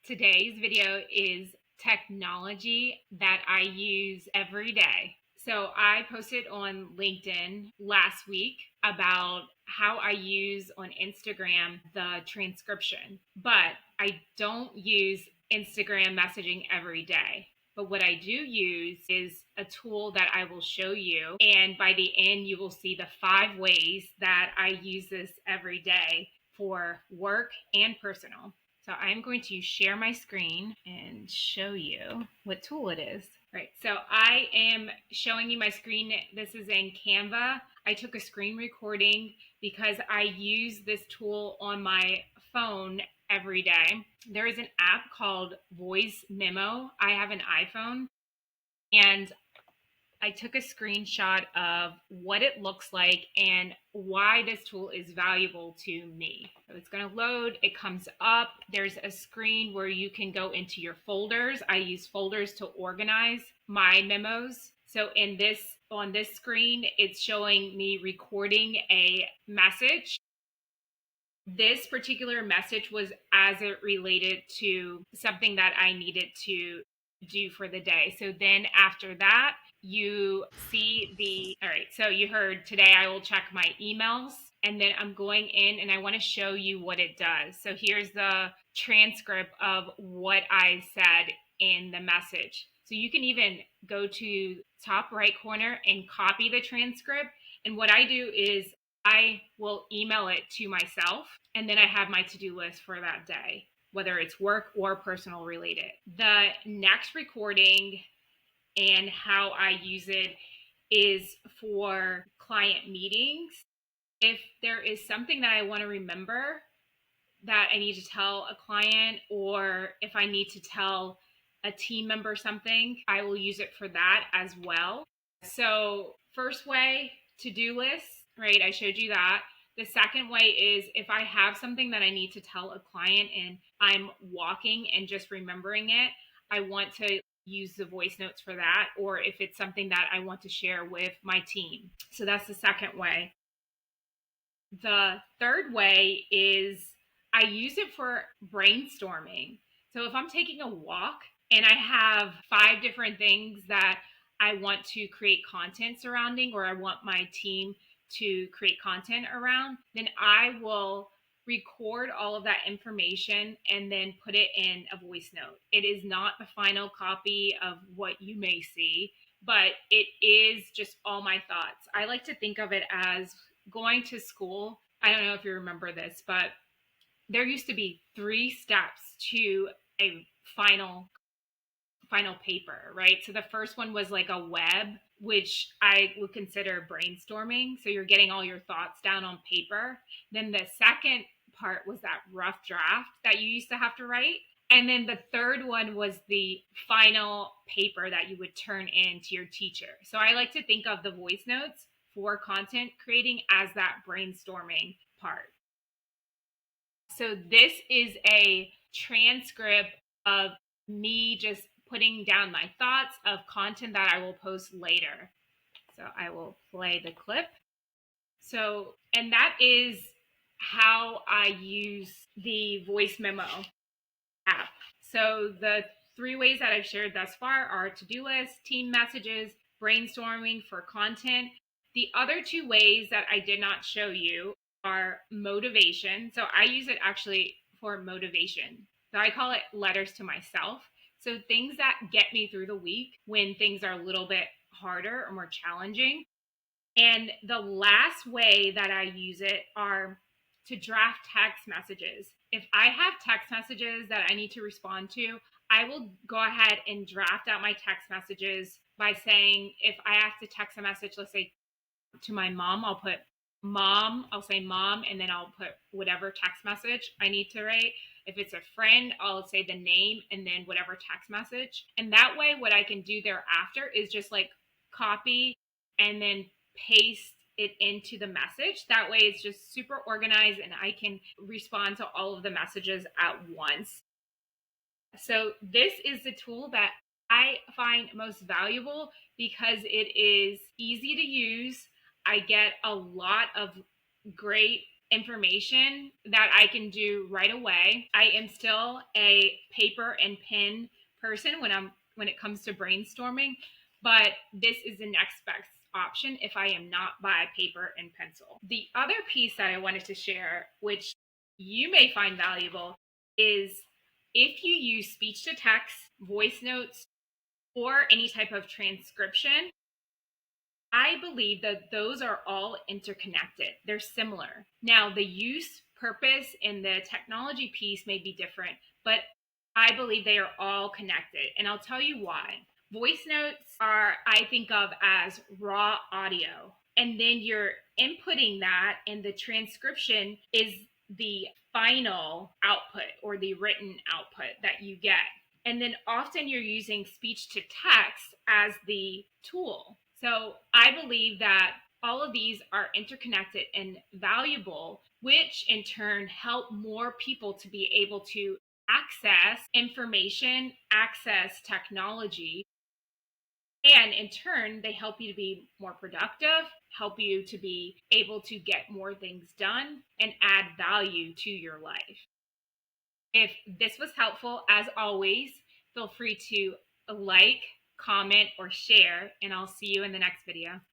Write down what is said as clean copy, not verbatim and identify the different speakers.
Speaker 1: Today's video is technology that I use every day. So I posted on LinkedIn last week about how I use on Instagram the transcription, but I don't use Instagram messaging every day. But what I do use is a tool that I will show you. And by the end, you will see the 5 ways that I use this every day for work and personal. So I'm going to share my screen and show you what tool it is. Right, so I am showing you my screen. This is in Canva. I took a screen recording because I use this tool on my phone every day. There is an app called Voice Memo. I have an iPhone, and I took a screenshot of what it looks like and why this tool is valuable to me. So it's going to load. It comes up. There's a screen where you can go into your folders. I use folders to organize my memos. So on this screen, it's showing me recording a message. This particular message was as it related to something that I needed to do for the day. So then after that, you see all right, so you heard today I will check my emails, and then I'm going in and I want to show you what it does. So here's the transcript of what I said in the message. So you can even go to top right corner and copy the transcript. And what I do is I will email it to myself, and then I have my to-do list for that day, whether it's work or personal related. The next recording and how I use it is for client meetings. If there is something that I want to remember that I need to tell a client, or if I need to tell a team member something, I will use it for that as well. So first way, to-do list, right? I showed you that. The second way is if I have something that I need to tell a client and I'm walking and just remembering it, I want to use the voice notes for that, or if it's something that I want to share with my team. So that's the second way. The third way is I use it for brainstorming. So if I'm taking a walk and I have 5 different things that I want to create content surrounding, or I want my team to create content around, then I will record all of that information and then put it in a voice note. It is not the final copy of what you may see, but it is just all my thoughts. I like to think of it as going to school. I don't know if you remember this, but there used to be 3 steps to a final paper, right? So the first one was like a web, which I would consider brainstorming. So you're getting all your thoughts down on paper. Then the second part was that rough draft that you used to have to write. And then the third one was the final paper that you would turn in to your teacher. So I like to think of the voice notes for content creating as that brainstorming part. So this is a transcript of me just putting down my thoughts of content that I will post later. So I will play the clip. So, and that is how I use the voice memo app. So the 3 ways that I've shared thus far are to-do list, team messages, brainstorming for content. The other 2 ways that I did not show you are motivation. So I use it actually for motivation. So I call it letters to myself. So things that get me through the week when things are a little bit harder or more challenging. And the last way that I use it are to draft text messages. If I have text messages that I need to respond to, I will go ahead and draft out my text messages by saying, if I have to text a message, let's say to my mom, I'll put mom, I'll say mom, and then I'll put whatever text message I need to write. If it's a friend, I'll say the name and then whatever text message. And that way, what I can do thereafter is just like copy and then paste it into the message. That way it's just super organized and I can respond to all of the messages at once. So this is the tool that I find most valuable because it is easy to use. I get a lot of great information that I can do right away. I am still a paper and pen person when it comes to brainstorming, but this is the next best option if I am not by paper and pencil. The other piece that I wanted to share, which you may find valuable, is if you use speech to text, voice notes, or any type of transcription, I believe that those are all interconnected. They're similar. Now, the use, purpose, and the technology piece may be different, but I believe they are all connected. And I'll tell you why. Voice notes are, I think of as raw audio. And then you're inputting that, and the transcription is the final output or the written output that you get. And then often you're using speech to text as the tool. So I believe that all of these are interconnected and valuable, which in turn help more people to be able to access information, access technology, and in turn, they help you to be more productive, help you to be able to get more things done, and add value to your life. If this was helpful, as always, feel free to like, comment, or share, and I'll see you in the next video.